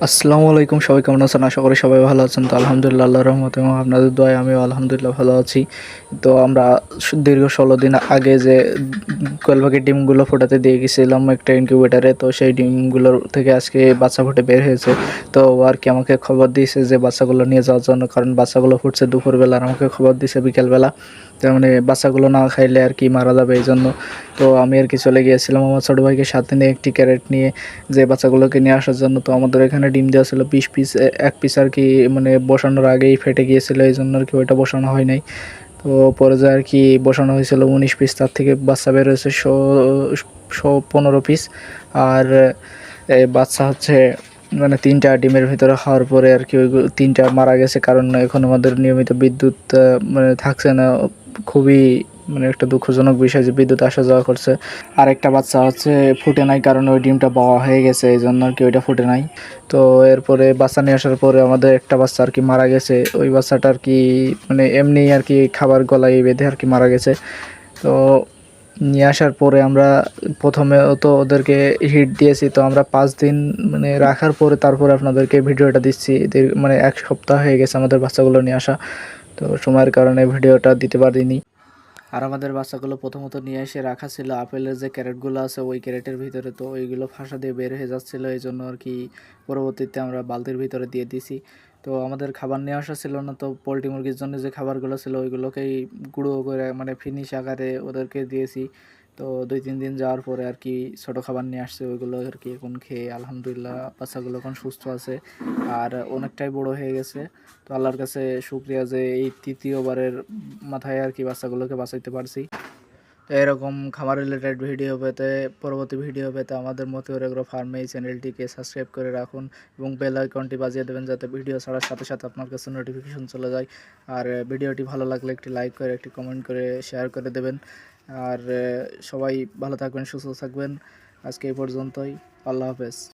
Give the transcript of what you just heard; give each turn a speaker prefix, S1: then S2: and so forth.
S1: আসসালামু আলাইকুম, সবাই কেমন আছেন? আশা করি সবাই ভালো আছেন। তো আলহামদুলিল্লাহ, আল্লাহর রহমতে এবং আপনাদের দোয়ায় আমি আলহামদুলিল্লাহ ভালো আছি। তো আমরা দীর্ঘ 16 দিন আগে যে কোয়েল পাখির ডিমগুলো ফোটাতে দিয়ে গেছিলাম একটা ইনকিউবেটারে, তো সেই ডিমগুলোর থেকে আজকে বাচ্চা ফুটে বের হয়েছে। তো আর কি আমাকে খবর দিয়েছে যে বাচ্চাগুলো নিয়ে যাওয়ার জন্য, কারণ বাচ্চাগুলো ফুটছে দুপুরবেলা, আর আমাকে খবর দিয়েছে বিকেলবেলা। তার মানে বাচ্চাগুলো না খাইলে আর কি মারা যাবে, এই জন্য তো আমি আর কি চলে গিয়েছিলাম আমার ছোটো ভাইকে সাথে নিয়ে একটি ক্যারেট নিয়ে যে বাচ্চাগুলোকে নিয়ে আসার জন্য। তো আমাদের এখানে ডিম দেওয়া ছিল 20 পিস, এক পিস আর কি মানে বসানোর আগেই ফেটে গিয়েছিলো, এই জন্য আর কি ওইটা বসানো হয় নাই। তো পরে যে আর কি বসানো হয়েছিল 19 পিস, তার থেকে বাচ্চা বের হয়েছে 15 পিস। আর বাচ্চা হচ্ছে মানে 3টা ডিমের ভিতরে হওয়ার পরে আর কি ওই 3টা মারা গেছে, কারণ এখন আমাদের নিয়মিত বিদ্যুৎ মানে থাকছে না। খুবই মানে একটা দুঃখজনক বিষয় যে বিদ্যুৎ আসা যাওয়া করছে। আর একটা বাচ্চা হচ্ছে ফুটে নাই, কারণ ওই ডিমটা বড় হয়ে গেছে, এই জন্য আর কি ওইটা ফুটে নাই। তো এরপরে বাচ্চা নিয়ে আসার পরে আমাদের একটা বাচ্চা আর কি মারা গেছে। ওই বাচ্চাটা আর কি মানে এমনি আর কি খাবার গলায় বেঁধে আর কি মারা গেছে। তো নিয়ে আসার পরে আমরা প্রথমে তো ওদেরকে হিট দিয়েছি। তো আমরা 5 দিন মানে রাখার পরে তারপরে আপনাদেরকে ভিডিওটা দিচ্ছি। মানে 1 সপ্তাহ হয়ে গেছে আমাদের বাচ্চাগুলো নিয়ে আসা, তো সময়ের কারণে ভিডিওটা দিতে পারিনি। আর আমাদের বাচ্চাগুলো প্রথমত নিয়ে এসে রাখা ছিল আপেলের যে ক্যারেটগুলো আছে ওই ক্যারেটের ভিতরে, তো ওইগুলো ফাঁসা দিয়ে বের হয়ে যাচ্ছিলো, এই জন্য আর কি পরবর্তীতে আমরা বালতির ভিতরে দিয়ে দিছি। তো আমাদের খাবার নিয়ে আসা ছিল না, তো পোলট্রি মুরগির জন্য যে খাবারগুলো ছিল ওইগুলোকেই গুঁড়ো করে মানে ফিনিশ আকারে ওদেরকে দিয়েছি। তো 2-3 দিন যাওয়ার পরে আর কি ছোটো খাবার নিয়ে আসছে, ওইগুলো আর কি এখন খেয়ে আলহামদুলিল্লাহ বাচ্চাগুলো এখন সুস্থ আছে আর অনেকটাই বড় হয়ে গেছে। তো আল্লাহর কাছে শুকরিয়া যে এই তৃতীয়বারের মাথায় আর কি বাচ্চাগুলোকে বাঁচাইতে পারছি। তো এরকম খামার রিলেটেড ভিডিও পেতে, পরবর্তী ভিডিও পেতে আমাদের মতিউর এগ্রো ফার্ম এই চ্যানেলটিকে সাবস্ক্রাইব করে রাখুন এবং বেল আইকনটি বাজিয়ে দেবেন, যাতে ভিডিও ছাড়ার সাথে সাথে আপনার কাছে নোটিফিকেশন চলে যায়। আর ভিডিওটি ভালো লাগলে একটি লাইক করে, একটি কমেন্ট করে, শেয়ার করে দেবেন। আর সবাই ভালো থাকবেন, সুস্থ থাকবেন। আজকে এই পর্যন্তই। আল্লাহ হাফেজ।